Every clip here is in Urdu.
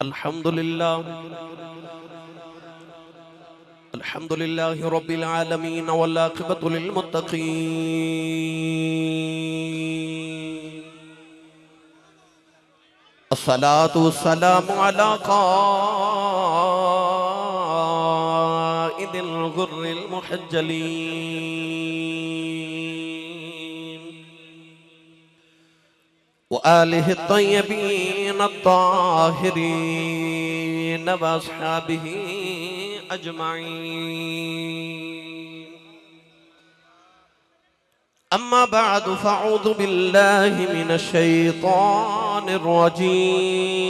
الحمد لله رب العالمين والعاقبة للمتقين الصلاة والسلام على قائد الغر المحجلين وآله الطيبين الطاهرين وأصحابه أجمعين. أما بعد فأعوذ بالله من الشيطان الرجيم.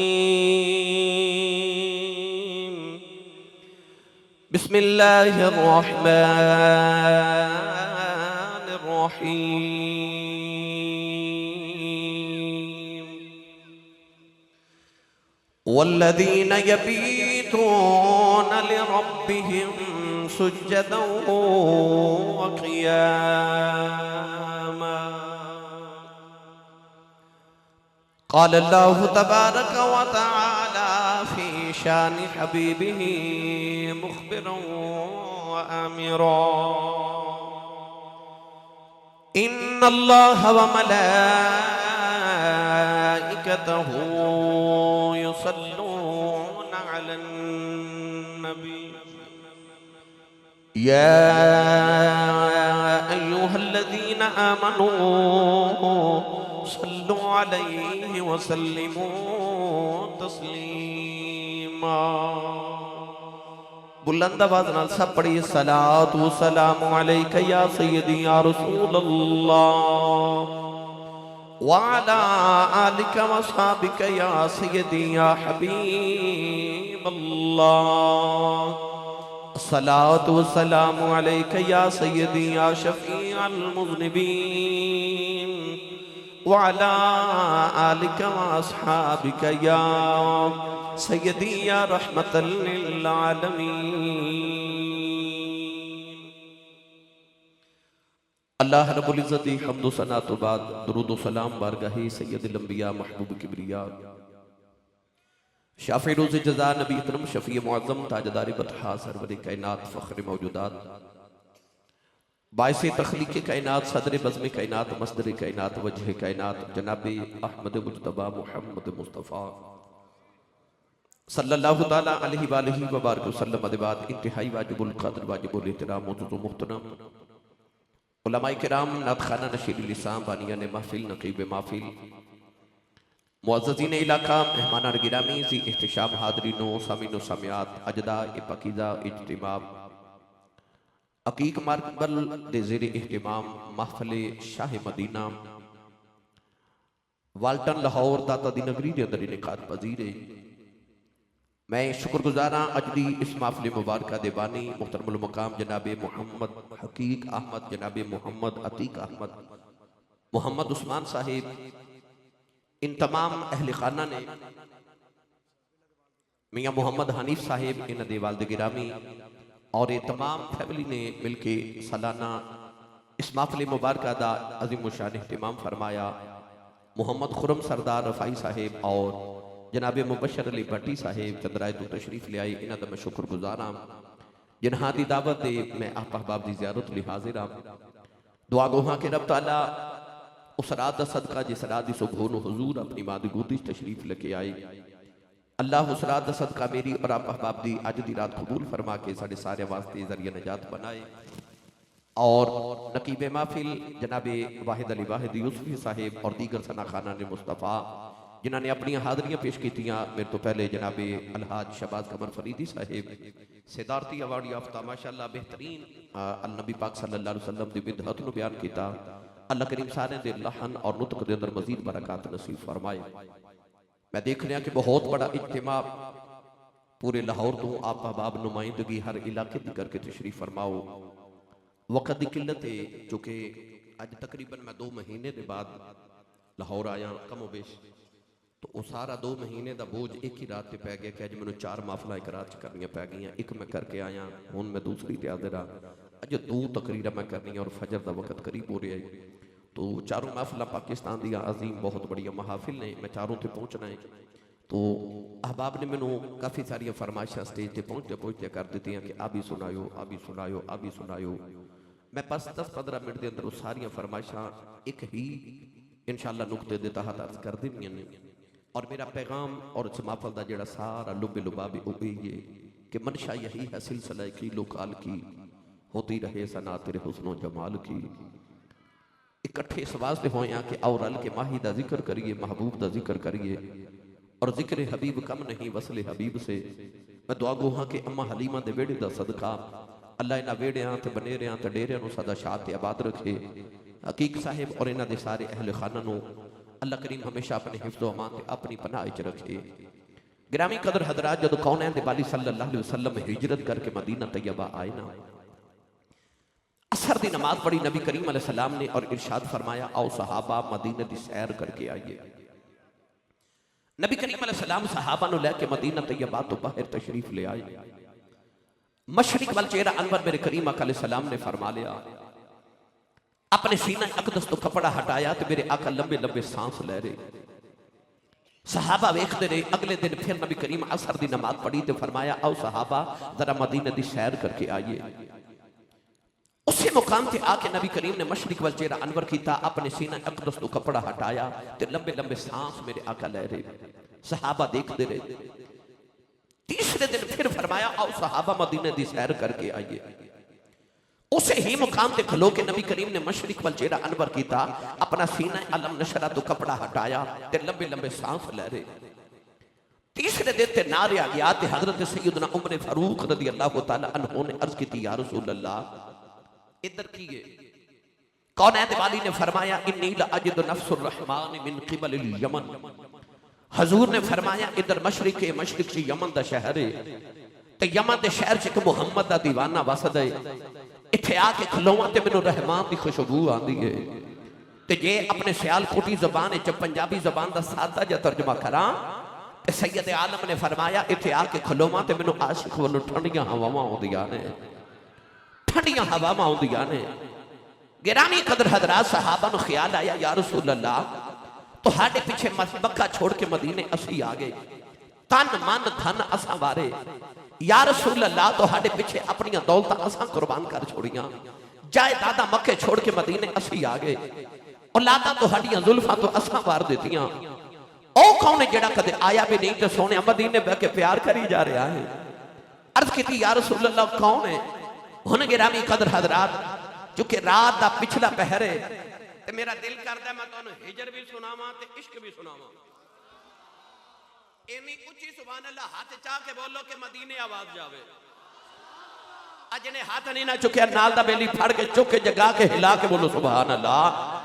بسم الله الرحمن الرحيم. والذين يبيتون لربهم سجدا وقياما. قال الله تبارك وتعالى في شان حبيبه مخبرا وآمرا: إن الله وملائكته يصلون على النبي يا أيها الذين آمنوا صلوا عليه وسلموا تسليما. بلند آواز نال سب پڑھیے: صلاۃ و سلام علیک یا سیدی یا رسول اللہ وعلى آلك وصحابك يا سيدي يا حبيب الله. الصلاة والسلام عليك يا سيدي يا شفيع المذنبين وعلى آلك وأصحابك يا سيدي يا رحمة للعالمين. اللہ رب العزت حمد و ثنا تو بعد درود و سلام بارگاہ سید الانبیاء محبوب کبریا شافع روز جزا نبی اکرم شفیع معظم تاجدار بطحا سرور کائنات فخر موجودات باعث تخلیق کائنات صدر بزم کائنات مصدر کائنات وجہ کائنات جناب احمد مجتبی محمد مصطفیٰ صلی اللہ تعالیٰ علیہ وآلہ وبارک وسلم. ادبات انتہائی واجب القدر واجب الاحترام موجود و محترم علماء کرام، نعت خانہ نشیر لسان، بانیان محفل، نقیب محفل، معززین علاقہ، مہمانان گرامی، ذی احتشام حاضرین و سامعین و سامعات، اجداء پاکیزہ اجتماع عقیق مارکبل دے زیر اہتمام محفل شاہ مدینہ والٹن لاہور داتا دی نگری دے اندر انعقاد پذیر ہے. میں شکر گزاراں اجلی اس محفل مبارکہ دے بانی محترم المقام جناب محمد حقیق احمد، جناب محمد عتیق احمد، محمد عثمان صاحب، ان تمام اہل خانہ نے، میاں محمد حنیف صاحب، ان دے والد گرامی اور یہ تمام فیملی نے مل کے سالانہ اس محفل مبارکہ دا عظیم الشان اہتمام فرمایا. محمد خرم سردار رفائی صاحب اور جناب مبشر علی بھٹی صاحب چندرائے تو تشریف لے آئی. انہاں دا میں شکر گزاراں جنہاں دی دعوت دے میں آپ احباب دی زیارت لی حاضر ہاں. دعا گوہاں کہ رب تعالیٰ اس رات دا صدقہ جس رات دی سبحان حضور اپنی ماں دی گودی تشریف لے آئی. اللہ اس رات دا صدقہ میری اور آپ احباب دی آج دی رات قبول فرما کے ساڑھے سارے واسطے ذریعہ نجات بنائے. اور نقیب محفل جناب واحد علی واحد یوسفی صاحب اور دیگر ثنا خانہ نے مصطفیٰ جنہاں نے اپنی حاضریاں پیش کیتیاں. میرے تو پہلے جناب الحاج شہباز قمر فریدی صاحب صدارتی ایوارڈ یافتہ ماشاءاللہ بہترین النبی پاک صلی اللہ علیہ وسلم دی بدعت نو بیان کیتا. اللہ کریم سارے دے لحن اور نطق دے اندر مزید برکات نصیب فرمائے. میں دیکھ رہا کہ بہت بڑا اجتماع پورے لاہور تو آپ احباب نمائندگی ہر علاقے دی کر کے تشریف فرماؤ. وقت دی قلت ہے چونکہ آج تقریباً میں 2 مہینے دے بعد لاہور آیا کم و بیش، تو وہ سارا 2 مہینے دا بوجھ ایک ہی رات تے پہ گیا کہ اج میں 4 محفلہ ایک رات کرنی پہ گئی ہیں. ایک میں کر کے آیا ہوں، میں دوسری تے حاضر ہاں. اج 2 تقریرہ میں کرنی اور فجر دا وقت قریب ہو رہا ہے. تو 4 محفلہ پاکستان دیا عظیم بہت بڑی محافل نے، میں 4 تے پہنچنا ہے. تو احباب نے مینوں کافی ساری فرمائشاں سٹیج تے پہنچتے پہنچتے کر دیتی ہیں کہ ابھی سنایو ابھی سنایو ابھی سنایو. میں بس 10-15 منٹ دے اندر وہ ساری فرمائشاں ایک ہی انشاءاللہ نقطے دے تحت عرض کر دینی ہیں. اور میرا پیغام اور اس محفل دا جڑا سارا لب لباب ہوئی ہے کہ منشا یہی ہے سلسلہ کی لوکال کی ہوتی رہے ثنا تیرے حسن و جمال کی. اکٹھے اس واسطے ہوئے ہیں کہ اور رل کے ماہی دا ذکر کریے محبوب دا ذکر کریے. اور ذکر حبیب کم نہیں وصل حبیب سے. میں دعا گو ہاں کہ اماں حلیمہ دے ویڑے دا صدقہ اللہ انہاں ویڑیاں تے بنیریاں تے ڈیریاں نو سدا شاد تے آباد رکھے. حقیق صاحب اور انہاں دے سارے اہل خانہ نو اللہ کریم ہمیشہ اپنے حفظ و امان تے اپنی پناہ وچ رکھے. گرامی قدر حضرات جدو کونین دے بالی صلی اللہ علیہ وسلم ہجرت کر کے مدینہ طیبہ آئے نا عصر دی نماز پڑھی نبی کریم علیہ السلام نے اور ارشاد فرمایا آؤ صحابہ مدینہ دی سیر کر کے آئیے. نبی کریم علیہ السلام صحابہ نو لے کے مدینہ طیبہ تو باہر تشریف لے آئے. مشرق والچہرہ انور میرے کریم آقا علیہ السلام نے فرما لیا. اپنے سینہ اقدس تو کپڑا ہٹایا تو میرے آقا لمبے لمبے سانس لے رہے. صحابہ ویکھتے رہے. اگلے دن پھر نبی کریم عصر دی نماز پڑھی تو فرمایا آؤ صحابہ ذرا مدینہ دی سیر کر کے آئیے. اسی مقام تے آ کے نبی کریم نے مشرق والچہرہ انور کیتا. اپنے سینہ اقدس تو کپڑا ہٹایا تو لمبے لمبے سانس میرے آقا لے رہے. صحابہ دیکھتے رہے. تیسرے دن پھر فرمایا آؤ صحابہ مدینہ دی سیر کر کے آئیے. اسے ہی مقام تے کھلو کے نبی کریم نے مشرق والچہرہ انور کیتا. اپنا سینہ علم نشرہ تو کپڑا ہٹایا تے لمبے لمبے سانس لے رہے. تیسرے دن تے نعرے آ گیا تے حضرت سیدنا عمر فاروق رضی اللہ تعالی عنہ نے عرض کی تھی یا رسول اللہ ادھر کیے. کونین والی نے فرمایا انی لاجد نفس الرحمن من قبل الیمن. حضور نے فرمایا ادھر مشرق سے یمن دا شہر ہے تے یمن دے شہر چ کہ محمد دا دیوانہ وسد ہے. اتھے آ کے کھلواں تے مینوں رحمان دی خوشبو آندی ہے. تے جے اپنے سیال کوٹی زبان وچ پنجابی زبان دا سادہ جا ترجمہ کراں تے سید عالم نے فرمایا اتھے آ کے کھلواں تے مینوں عاشق ولوں ٹھنڈیاں ہواواں آندیاں نے. ٹھنڈیاں ہواواں آندیاں نے. گرامی قدر حضرات صحابہ نو خیال آیا یا رسول اللہ تو ہاڑے پیچھے مکہ چھوڑ کے مدینے اسی آگے تن من دھن اساں وارے. یا رسول اللہ تو ہاڑے پیچھے اپنی دولتاں اساں قربان کر چھوڑیاں. جائے دادا مکہ چھوڑ کے مدینے اسی آگے اولاداں تو ہاڑیاں ظلفاں تو اساں وار دیتیاں. او کون جڑا کدے آیا بھی نہیں تے سونے مدینے بہ کے پیار کری جا رہا ہے. عرض کی تھی یا رسول اللہ کون ہے. ہن گرامی قدر حضرات چونکہ رات دا پچھلا پہر ہے تے میرا دل کردا ہے میں تانوں ہجر بھی سناواں تے عشق بھی سناواں. اینی اونچی سبحان اللہ ہاتھ چاہ کے بولو کہ مدینے آواز جاوے. اج نے ہاتھ نہیں نہ چکیا نال دا بیلی پھڑ کے چک کے جگا کے ہلا کے بولو سبحان اللہ.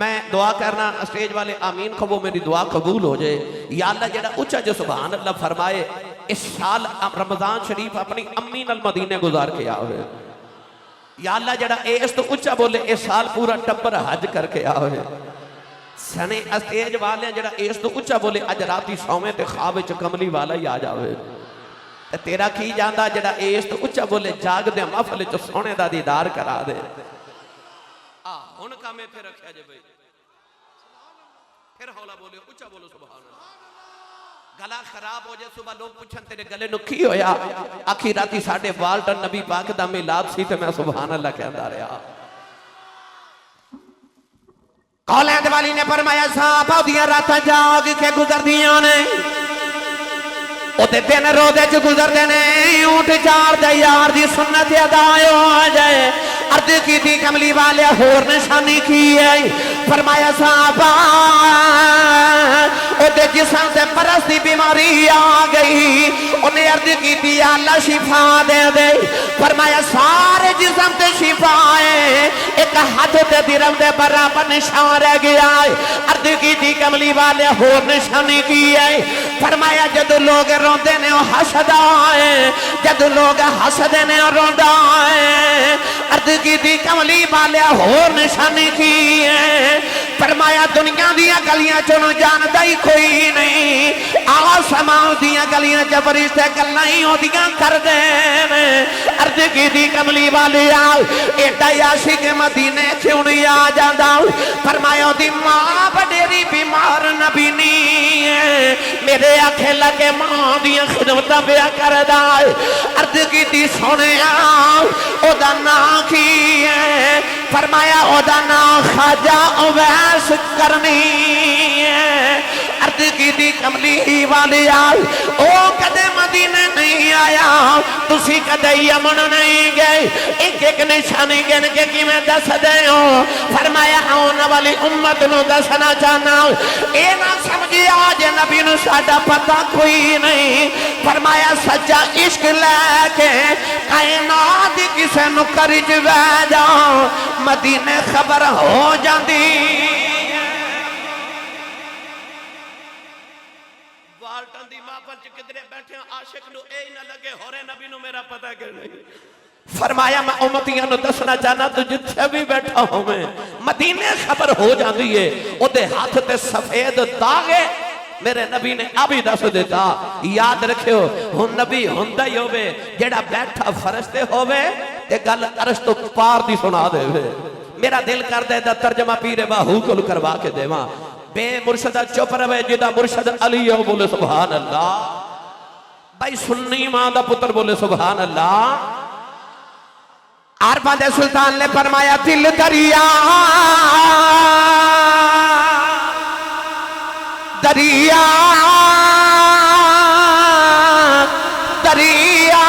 میں دعا کرنا اسٹیج والے آمین کہو میری دعا قبول ہو جائے. یا اللہ جڑا اونچا جو سبحان اللہ فرمائے اس سال رمضان شریف اپنی امی نال مدینے گزار کے آوے. یا اللہ جڑا اس تو اونچا بولے اس سال پورا ٹبر حج کر کے آوے. سنے اسٹیج والے جڑا اس تو اونچا بولے اج راتی سویں تے خواب وچ کملی والا ہی آ جاوے. تیرا کی جاندا جڑا اس تو اونچا بولے جاگ دے محفل وچ سونے دا دیدار کرا دے. ہن کامے پھر رکھیا جے بھائی پھر ہولا بولے اونچا بولو سبحان اللہ. گلا خراب ہو جائے صبح لوگ پوچھن تیرے گلے نو کی ہویا آخی راتی ساڑھے والٹن نبی پاک دا میلاد سی تے میں سبحان اللہ کہندا رہا. کولین والی نے فرمایا صحابہ دیاں راتاں جاگ کے گزر دیاں نے او تے دن روزے چ گزر دے نے اونٹ چار دے یار دی سنت ادا ہو جائے. عرض کی تھی کملی والے ہور نشانی کی ہے. فرمایا صحابہ او دے جسم سے پرستی بیماری آ گئی. انہیں عرض کی تھی یا اللہ شفا دے دے. فرمایا سارے جسم تے شفا ہے ایک ہاتھ تے درم دے برابر نشان رہ گیا ہے. عرض کی تھی کملی والے ہور نشانی کی ہے. فرمایا جدو لوگ روندے نے ہسدا ہے جدو لوگ ہسدے نے روندا ہے. عرض کی تھی کملی والے ہور نشانی کی ہے. فرمایا دنیا دیا گلیاں چنو جاندہ ہی کوئی نہیں. آواز سما دیاں گلیاں چ فرشتے گلاں ہی ہوندیاں کردے نے عرض کیتی کملی والی آ ایڈا عاشق مدینے کیوں نہیں آ جاندا فرمایا دی ماں بڑی بیمار نبی نہیں ہے میرے آنکھیں لگے ماں دیاں خدمتاں پیا کردا عرض کیتی سونیا او دا نام کی ہے فرمایا او دا نام خواجہ اویس کرنی ہے عرض کیتی کملی والی آل او کدے مدینے نہیں آیا تسی کدے یمن نہیں گئے ایک ایک نشانی گن کے کی میں دس دے ہو فرمایا آن والی امت نو دسنا چاہنا اے نہ سمجھی آج نبی نو ساڑا پتہ کوئی نہیں فرمایا سچا عشق لے کے کائنات کسے نکرج ویجا مدینے خبر ہو جاندی والٹن دی ماں پر کدرے بیٹھے عاشق نو اے نہ لگے ہورے نبی نو میرا پتہ کہ نہیں فرمایا میں امتیاں نو دسنا چاہنا تو جتھے بھی بیٹھا ہوں میں مدینے خبر ہو جاندی ہے او دے ہاتھ تے سفید داغے میرے نبی نے ابھی دس دیتا یاد رکھو ہن نبی ہوندا ہی ہوے جیڑا بیٹھا فرشتے ہوے تے گل عرش تو پار دی سنا دے میرا دل کر دے دا ترجمہ پیر باہو کو کروا کے دیواں بے مرشدہ چپ رہے جدا مرشد علی ہو بولے سبحان اللہ بھائی سنی ماں دا پتر بولے سبحان اللہ عربان دے سلطان نے فرمایا دل دریا دریا دریا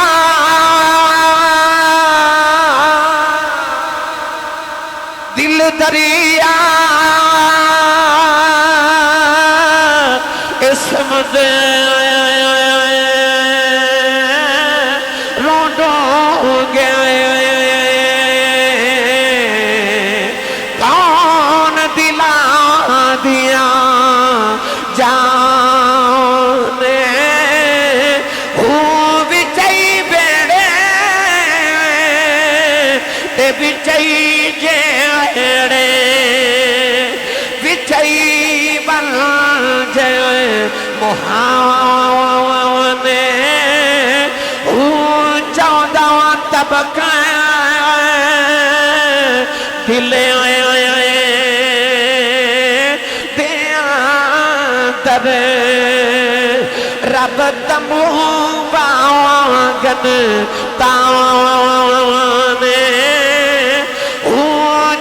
دل دریا اسم دے روڈو گئے کون دلا دیا جانے ہوں بچائی بیڑے تے بچائی جیڑے بچائی بن جائے مہانے ہوں چودہ طبقہ دلے رب تمو باغن تانے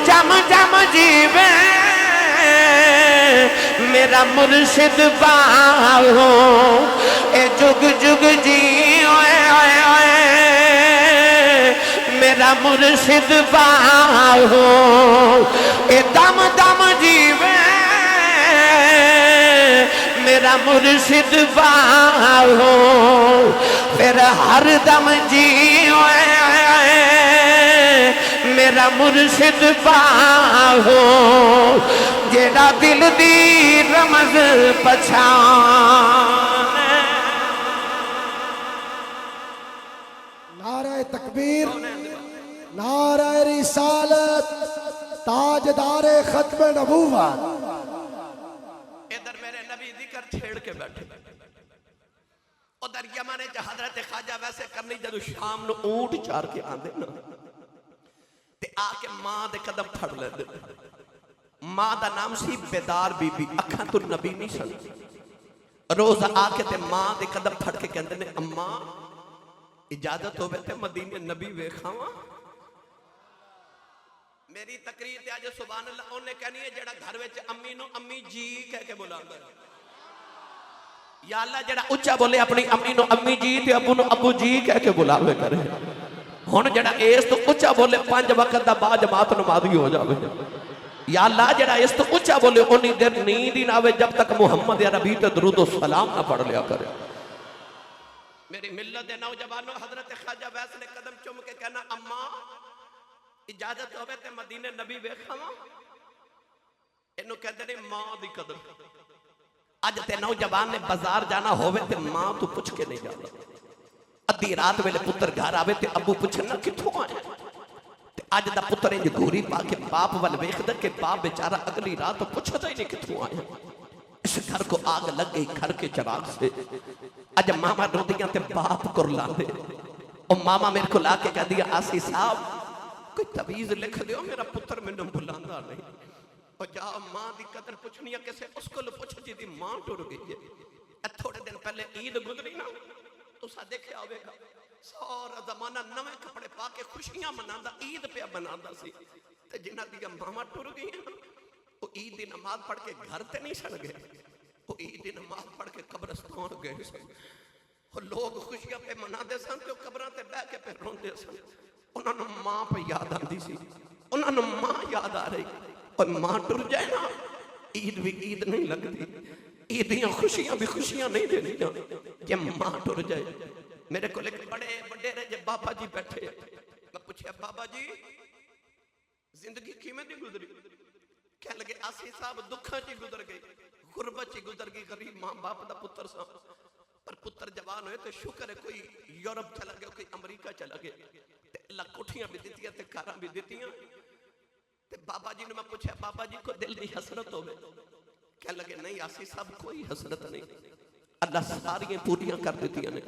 جم جم جیوے میرا مرشد باہو اے جگ جگ جی میرا مرشد باہو اے دم دم جیوے میرا مرشد باہو پھر ہر دم جی میرا مرشد باہو جیڑا دل دی رمز پچھان نعرہ تکبیر نعرہ رسالت تاجدار ختم نبوت ادھر میرے نبی ذکر چھیڑ کے بیٹھے ادھر یمن چ حضرت خواجہ ویسے کرنی جدو شام نو اونٹ چار کے آندے نا تے آ کے ماں دے قدم پھڑ لے دے ماں دا نام سی بیدار بی بی اکھاں تو نبی نہیں سن روز آ کے تے ماں دے قدم پھڑ کے کہندے نے اماں اجازت ہوئے تے مدینے نبی ویکھاواں میری تقریر تے آج سبحان اللہ انہیں کہنی ہے جڑا گھر وچ امی نو امی جی کہہ کے بلاندا ہے یا اللہ جڑا اچھا بولے اپنی امی نو امی جی تے ابو نو ابو جی کہہ کے بلاوے کرے ہن جڑا اس تو اچھا بولے 5 وقت دا با جماعت نمازی ہو جاوے یا اللہ جڑا اس تو اچھا بولے انہی دیر نیند ہی نہ آوے جب تک محمد یا نبی تے درود و سلام نہ پڑھ لیا کرے میری ملت دے نوجوانوں حضرت خواجہ ویس نے قدم چوم کے کہنا اماں اجازت ہوئے تے مدینے نبی ویکھاواں انہوں کہتے ہیں ماں دی قدر اج تے نوجوان نے بازار جانا ہوئے تے ماں تو پوچھ کے نہیں جانا ادھی رات ویلے پتر گھر آوے تے ابو پوچھنا کتھوں آئے تے اج دا پتر انج گھوری پا کے باپ وال ویکھدا کہ باپ بیچارہ اگلی رات پوچھدا ہی نہیں کتھوں آئے اس گھر کو آگ لگ گئی گھر کے چراغ سے. اج ماما روندیاں تے باپ کرلا دے. اور ماما میرے کو لا کے کہہ دیا آسی صاحب کوئی تعویذ لکھ دیو میرا پتر میں بلاندا نہیں. اور جا ماں دی قدر پوچھنی ہے کسے اس کو پوچھ جی دی ماں ٹر گئی ہے. تھوڑے دن پہلے عید گزری نا تسا دیکھیا ہوئے گا سارا زمانہ نویں کپڑے پا کے خوشیاں مناندا عید پہ مناندا سی. تے جنہ دی ماما ٹر گئی ہیں وہ عید دی نماز پڑھ کے گھر تے نہیں سن گئے. وہ عید دی نماز پڑھ کے قبرستان گئے سن. وہ لوگ خوشیاں پہ مناندے سن تے قبراں تے بیٹھ کے پہ روندے سن. انہاں نوں ماں پہ یاد آندی سی. انہاں نوں ماں یاد آ رہی. اور ماں ٹر جائے نا عید بھی عید نہیں لگتی. عیدیاں خوشیاں بھی خوشیاں نہیں دینیاں کہ ماں ٹر جائے. میرے کو ایک بڑے بڑے رہے بابا جی بیٹھے. میں پوچھا بابا جی زندگی کیویں دی گزری؟ کہنے لگے آسی صاحب دکھاں چی گزر گئی غربت چی گزر گئی. غریب ماں باپ دا پتر سا پر پتر جوان ہوئے تو شکر ہے کوئی یورپ چلا گیا کوئی امریکہ چلا گیا. تے اللہ کوٹھیاں بھی دیتی ہیں تے کاراں بھی دیتی ہیں. تے بابا جی نے میں پوچھا بابا جی کو دل دی حسرت ہوئے؟ کہنے لگے نہیں آسی صاحب کوئی حسرت نہیں اللہ ساریاں پوریاں کر دیتی ہیں.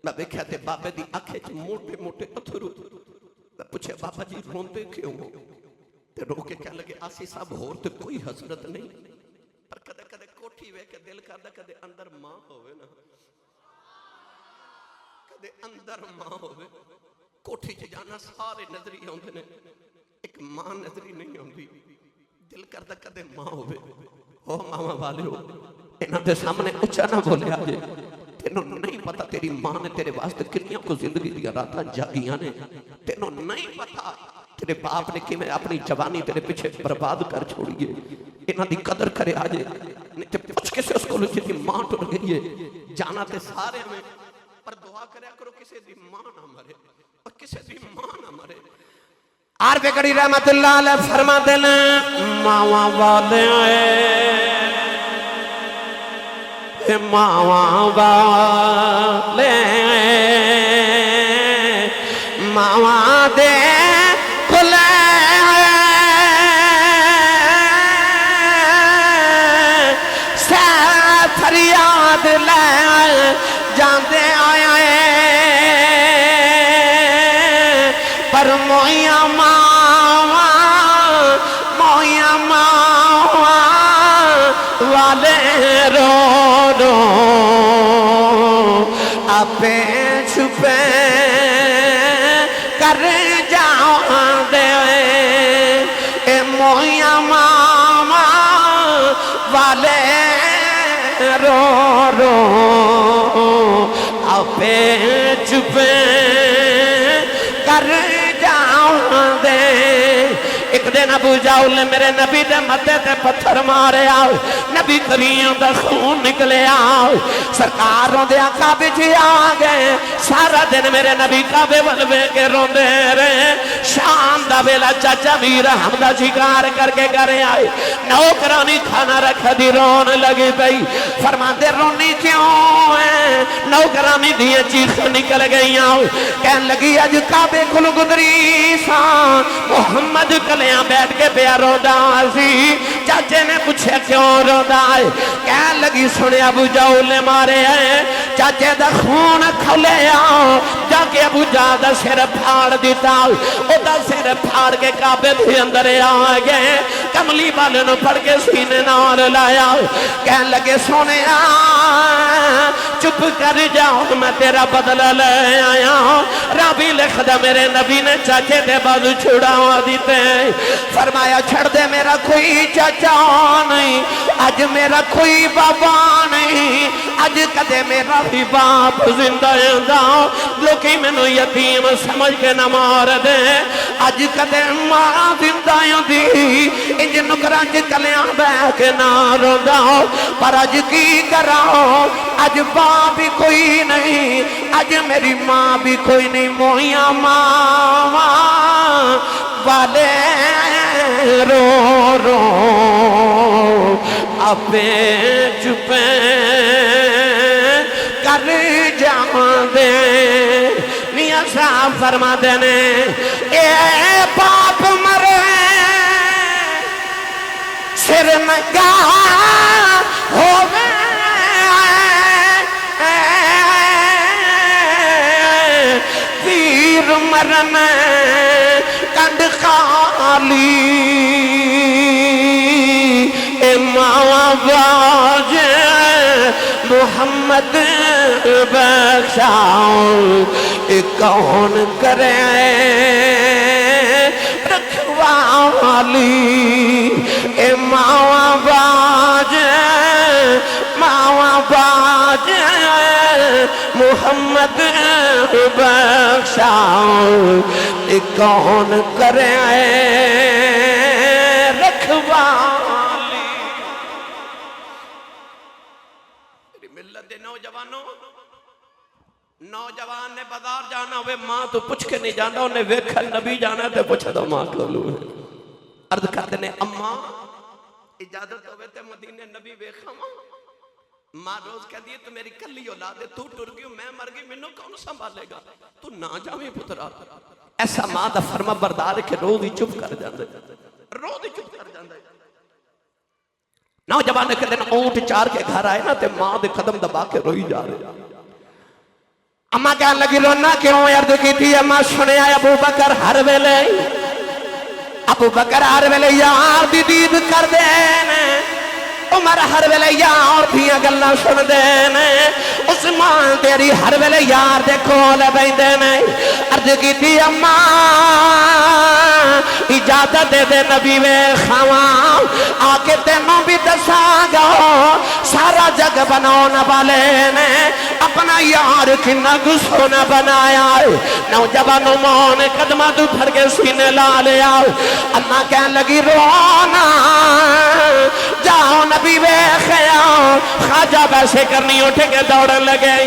میں دیکھا تے بابے دی آنکھیں چ موٹے موٹے اتھرو. میں پوچھا بابا جی روندے کیوں ہو؟ تے رو کے کہنے لگے آسی صاحب ہور تے کوئی حسرت نہیں پر کدے کدے کوٹھی وے کے دل کردا کدے اندر ماں ہوئے نا کدے اندر ماں ہوئے. کوٹھی چ جانا سارے نظری آندے نے ایک ماں نظری نہیں آندی. دل کردا کدے ماں ہوئے. او ماما والے ہو انہاں دے سامنے اچھا نہ بولیا جے. تینوں نہیں پتا تیری ماں نے تیرے واسطے کنیاں کو زندگی دیا راتاں جاگیاں نے. تینوں نہیں پتا تیرے باپ نے کیویں اپنی جوانی تیرے پیچھے برباد کر چھوڑی ہے. انہاں دی قدر کرے آجے نہیں تے پوچھ کسے اس کو جی دی ماں ٹر گئی ہے. جانا تے سارے میں پر دعا کریا کرو کسے دی ماں نہ مرے اور کسے دی ماں نہ مرے. عارف کڑی رحمت اللہ علیہ فرما دین ماواں والے ماواں والے ماواں دے کھلے سے فریاد لے جاندے آئے پر مویاں ماواں والے رو رو اپے چھپے کر جاؤں دے اے مویاں ماما والے رو رو اپے چھپے کر جاؤں دے. ایک دن ابو جہل نے میرے نبی دے ماتھے تے پتھر مارے آؤ. نبی کریم دا خون نکلے آؤ. سرکار روندے کعبے وچ آ گئے. سارا دن میرے نبی کعبے ول ویکھ کے روندے رہے. شام دا ویلا چاچا ویر حمدہ شکار کر کے گھر آئے. نوکرانی کھانا رکھ دی رون لگی پئی. فرماندے رونی کیوں ہے؟ نوکرانی دی چیخ نکل گئی آؤ. کہن لگی اج کعبے کھل گزری سا محمد کلیاں بیٹھ کے پیا روندا سی. چاچے نے پوچھا کیوں روندا ہے؟ کہن لگی سنے ابو جہل نے مارے ہیں. چاچے دا خون کھلے آؤ جا کے ابو جہل دا سر پھاڑ دیتا. او دا سر پھاڑ کے کعبے دے اندر آ گئے. کملی والے نو پڑھ کے سینے نال لایا. کہن لگے سونے چپ کر جاؤ میں تیرا بدلہ لے آیا ہوں. رابی لکھ دا میرے نبی نے چاچے دے بازو چھڑا دیتے. فرمایا چھڑ دے میرا کوئی چاچا نہیں اج میرا کوئی بابا نہیں. اج کدے میرا بھی باپ زندہ ہوں لوکی میں نو یتیم سمجھ کے نہ مار دے. اج کدے ماں زندہ ہوں دی انج نکرانج کلیاں بے کے نہ روندا ہوں. پر اج کی کراؤ اج باپ بھی کوئی نہیں اج میری ماں بھی کوئی نہیں. مویاں ماں والے رو رو اپے چھپے کر جاؤں دے. میاں صاحب فرما دینے اے باپ مرے سے سر ننگا ہووے تیر مرن کنڈ خالی اے ماں باج محمد بخشاؤ اے کون کرے رکھوالی اے ماں باج محمد بخشاؤ اے کون کرے رکھوالی۔ میری ملت دے نوجوان نے بازار جانا ہوئے ماں تو پوچھ کے نہیں جانا، انہیں ویکھا نبی جانا تے پوچھا تو ماں کو لوں عرض کرتے نے اماں اجازت ہوئے تے مدینے نبی ویکھا ماں روز کہہ دیئے تو میری کلی اولاد ہے، تو ٹر گئی میں مر گئی منوں کون سنبھالے گا، تو نہ جاویں پترا۔ ایسا ماں دا فرما بردار ہے کہ روز ہی چپ کر جاندے، روز ہی چپ کر جاندے۔ نوجوان نے کہتے ہیں اونٹ چار کے گھر آئے نا تے ماں دے قدم دبا کے روئی جا رہے۔ اماں کہنے لگی رونا کیوں؟ عرض کی تھی اماں سنے آئے ابو بکر ہر ویلے یار دی دید کر دینے، عمر ہر ویلے یار دیاں گلاں سن دینے، عثمان تیری ہر ویلے یار دے کول بیندے نے۔ عرض کی تھی اماں اجازت دے دے نبی ویکھاواں آکے تینوں بھی دساں گا سارا جگ بناؤن والے نے اپنا یار کنا گسونا بنایا ہے۔ نوجوانوں ماں نے قدمہ تو پھر کے سینے لا لیا، اماں کہنے لگی رونا جاؤ نبی ویکھیا، خواجہ ویسے کرنی اٹھ کے دوڑن لگے۔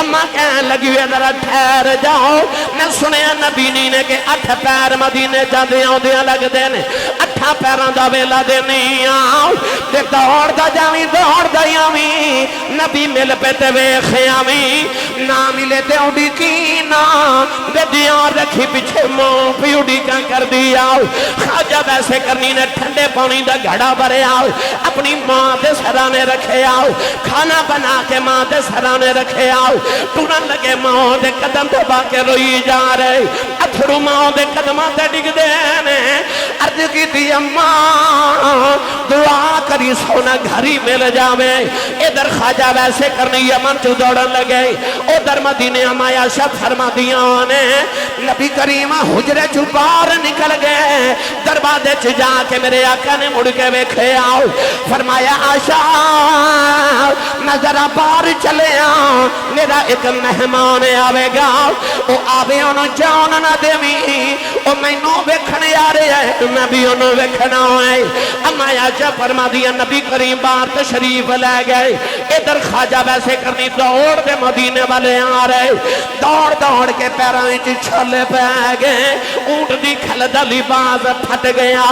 اماں کہنے لگی ذرا ٹھہر جاؤ، میں سنیا نبی نے کہ 8 پیر مدینے جاندے آؤندیاں لگ دے نے، 8 پیراں دا ویلا دے نہیں آؤ تے دوڑ دا جاویں دوڑ دا آویں، نبی مل پے تے ویکھیاویں، نہ ملے تے اڈی کی نہ دے دیاں رکھی پیچھے ماں پیوڑی کا کر دیا۔ خواجہ ویسے کرنی نے ٹھنڈے پانی دا گھڑا بھریا، اپنی ماں دے سرانے رکھے آؤ، کھانا بنا کے ماں دے سرانے رکھے آؤ، ٹورن لگے ماں دے قدم دبا کے روئی جا رہے، اتھرو ماں دے قدمہ تے ڈگ دینے۔ عرض کی تھی اماں دعا کری سونا گھری مل جاوے۔ ادھر خواجہ ویسے کرنی یمن چو دوڑن لگے، ادھر مدینے امایا شب فرما دیاں نے، نبی کریم حجرے چو بار نکل گئے، دروازے چ جا کے میرے آقا نے مڑ کے ویکھے آؤ، فرمایا عائشہ نظرہ بار چلے آؤ، میرا ایک مہمان آوے گا، او آوے انہوں جان نہ دیویں، او میں نو ویکھنے آ رہے ہیں، میں بھی انہوں ویکھنا ہوئے۔ اما عائشہ فرما دیا نبی کریم بار تشریف لے گئے، ادھر خواجہ ویسے کرنی دوڑ دے مدینے والے آ رہے، دوڑ دوڑ کے پیروں وچ چھلے پہ گئے، اونٹ دی کھل دا لباس پھٹ گیا،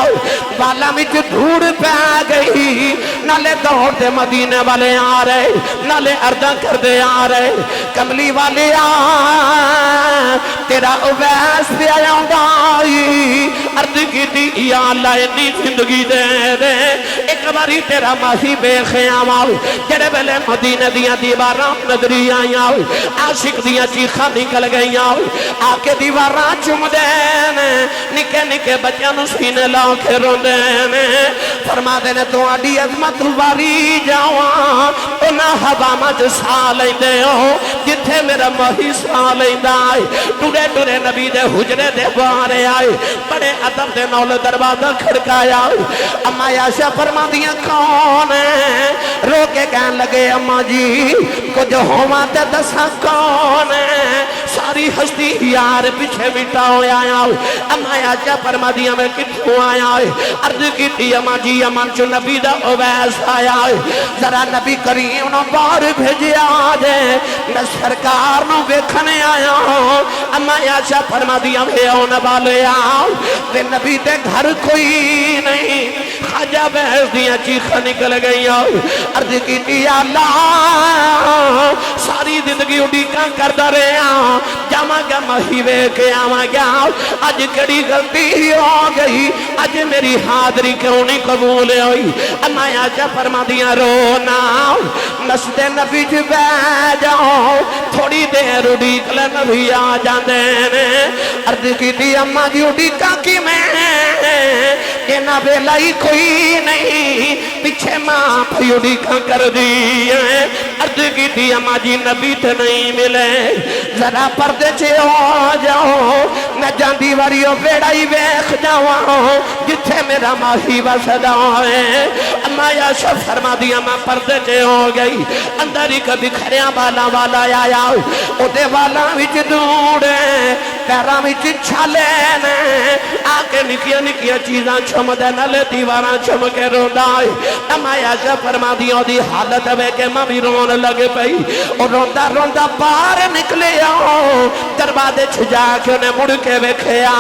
بالاں وچ دھوڑ پہ گئی، نالے دوڑ دے مدینے والے آ رہے، نالے عرضاں کر دے آ رہے، کملی والے آ تیرا اویس پہ آیا گائی، عرض کی دی یا اللہ اتنی زندگی دے دے، ایک باری تیرا ماہی بے خیام آؤ، جڑے بلے مدینہ دیاں دیواراں نظری آیا، عاشق دیاں چیخاں نکل گئی آؤ، آکے دیواراں چم دینے، نکے نکے بچیاں نو سینے لاؤ کے رو دینے، فرما دینے تو آڈی عظمت واری جاواں، انہا ہوا مجھ سا لیندے ہو، جتھے میرا ماہی سا لیندہ آئے، ٹورے ٹورے نبی دے حجرے دے بارے آئے، بڑے عدب دے نول دروازہ کھڑکایا، اما عائشہ فرما دیا کون ہے، رو کے کہن لگے اما جی کچھ ہوا تے دسا کون ہے، ساری ہستی یار پیچھے مٹا ہویا آیا، اما عائشہ فرما دیا میں کتھوں آیا ہے، عرض کی تھی اما جی امان چو نبی دا اویس آیا ہے، ذرا نبی کریم نو بار بھیجے آجے، میں سرکار نو بیکھنے آیا ہوں، اما عائشہ فرما دیا میں آن والے آؤ، دے نبی دے گھر کوئی نہیں، خواجہ بحث دیا چیخہ نکل گئی آؤ، عرض کی تھی اللہ ساری زندگی اڈیکاں کردا رہا جاواں گا مہی ویکھ کے آواں گا اج کڑی غلطی ہو گئی اج میری حاضری کیوں نہیں قبول ہوئی اما عائشہ فرماندیاں رونا مسجد نبی چ بیٹھ جاؤ تھوڑی دیر اڈیک لے نبی آ جاندے نے عرض کیتی اما جی اڈیکاں کی میں اینا ویلا ہی کوئی نہیں پیچھے ماں پھئی اڈیکاں کر دی عرض کیتی اما جی نبی تے نہیں ملے ذرا پردے چ ہو جاؤ میں جاندی واریو بیڑا ہی ویکھ جاواں جتھے میرا ماہی وسدا ہے اما عائشہ فرما دیا میں پردے چ ہو گئی اندر ہی کبھی کھڑیاں والا آیا او دے والاں وچ دوڑے پیراں وچ چھالے نے آ کے نکیاں نکیاں چیزاں چھم دے نال دیواراں چھم کے روندا ہے اما عائشہ فرما دی دی حالت وے کہ میں بھی رون لگ پئی او روندا روندا باہر نکلے آؤ دروازے چ جا کے انہیں مڑ کے ویکھیا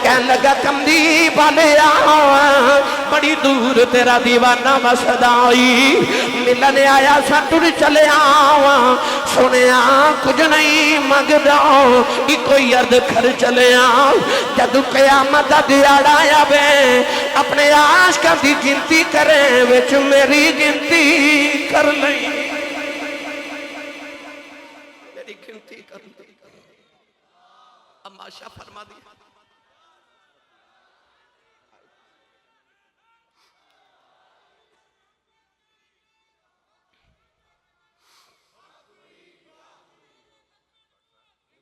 کہن لگا کملی والے آؤ بڑی دور تیرا دیوانہ وسدا ملن آیا سا ٹر چلے آواں سنیا کچھ نہیں منگدا کوئی عرض کر چلے آؤ جدو قیامت دا دیاڑا آیا بے اپنے عاشقاں دی گنتی کرے وچ میری گنتی کر لئی میری گنتی کر لئی اما عائشہ فرما دی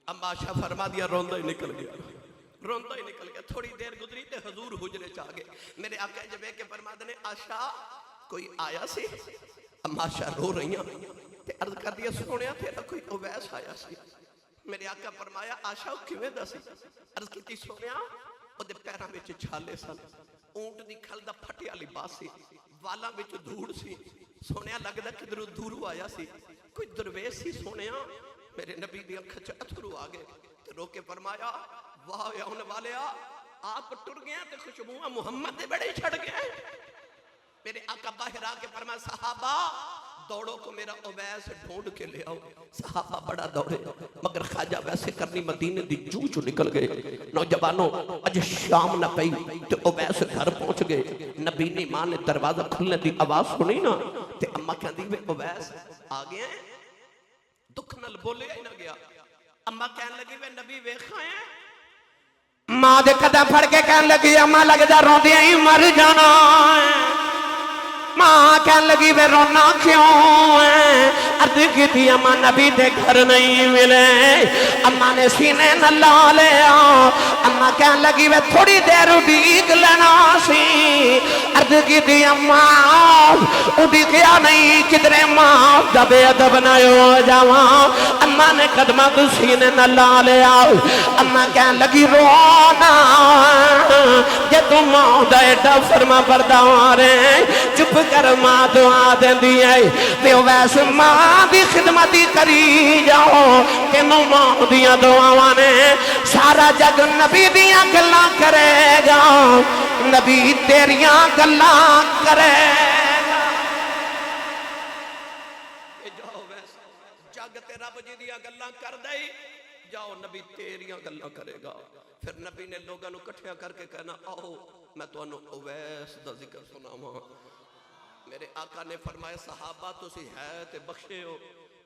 اما عائشہ فرما دیا روندہ ہی نکل گیا تھوڑی دیر گزری تے حضور حجرے چاہ گئے میرے آقا جب ایک فرما دنے عائشہ کوئی آیا سی اما عائشہ رو رہی ہیں تے عرض کر دیا سنیا تیرا کوئی اویس آیا سی میرے آقا فرمایا عائشہ کیویں دا سی عرض کی سنیا او دے پیراں وچ چھالے سن اونٹ دی کھل دا پھٹیا لباس سی والاں وچ دھوڑ سی سنیا لگدا کدھروں دوروں آیا سی کوئی درویش سی سنیا میرے نبی دی اکھ چ اتھرو آ گئے تے رو کے فرمایا واہ یا ان والیا آپ ٹر گئے تے خوشبو محمد دے بڑے چھڑ گئے میرے آقا باہر آ کے فرمایا صحابہ دوڑو کو میرا اویس ڈھونڈ کے لے آؤ صحابہ بڑا دوڑے مگر خواجہ ویسے کرنی مدینے دی جو نکل گئے نوجوانوں اج شام نہ پئی تے اویس گھر پہنچ گئے نبی نے ماں نے دروازہ کھلنے دی آواز سنی نا تے اما کہندی وے اویس آ گئے ہیں دکھ نل بولے ہی نہ گیا اما کہن لگی وے نبی ویکھا ہے ماں دے قدم پھڑ کے کہن لگی اما لگدا روندیاں ہی مر جانا ماں کہن لگی وے رونا کیوں ہے عرض کی تھی اما نبی دے گھر نہیں ملے اما نے سینے نہ لا لیا اما کہن لگی وے تھوڑی دیر اڈیک لینا سی عرض کی تھی اما اڈیکیا نہیں کدرے ماں دبے ادب نہ ہو جاواں اما نے قدمہ تو سینے نہ لا لیا اما کہن لگی رونا جے تم ماں دا ایڈا فرما بردار ہے چپ کر ماں دعا دیں دی ہے تے ویسے ماں دی خدمتی کری جاؤ کہ نو ماں دیاں دعاواں نے سارا جگ نبی دیاں گلاں کرے گا نبی تیریاں گلاں کرے گا جاؤ ویسے جگ تے رب جی دیاں گلاں کر دے جاؤ نبی تیریاں گلاں کرے گا پھر نبی نے لوگاں نو کٹھیا کر کے کہنا آؤ میں تو انو اویس دا ذکر سناواں میرے آقا نے فرمایا صحابہ تو سی ہے تے بخشے ہو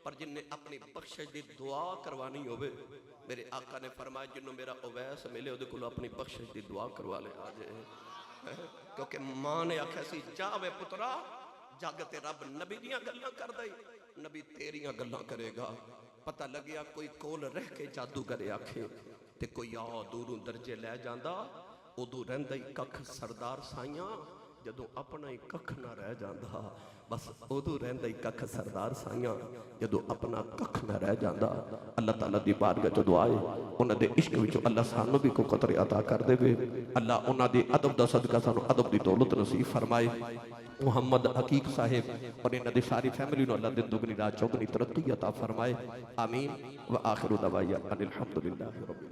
پر جن نے اپنی بخشش دی دعا کروانی ہوئے میرے آقا نے فرمایا جنہوں میرا اویس ملے ہو دے کلو اپنی بخشش دی دعا کروا لے آجے کیونکہ ماں نے آکھا سی جاوے پترا جاگتے رب نبی دیاں گلاں کر دائی نبی تیریاں گلاں کرے گا پتہ لگیا کوئی کول رہ کے جادو کرے آکھے تے کوئی آ دوروں درجے لے جاندہ ادو رہندہ ہی ککھ سردار سائیاں جدوں اپنا ہی ککھ نہ رہ جاندہ بس ادو رہندہ ہی ککھ سردار سائیاں جدوں اپنا ککھ نہ رہ جاندہ اللہ تعالیٰ دی بارگاہ جو دعائے انہاں دے عشق وچوں اللہ سانو بھی کو قطر عطا کر دے وے اللہ انہاں دے ادب دا صدقہ سانو ادب دی دولت نصیب فرمائے محمد حقیق صاحب اور انہاں دی ساری فیملی نو اللہ دے دگنی رات چوگنی ترقی عطا فرمائے آمین و آخر دعوایا ان الحمدللہ رب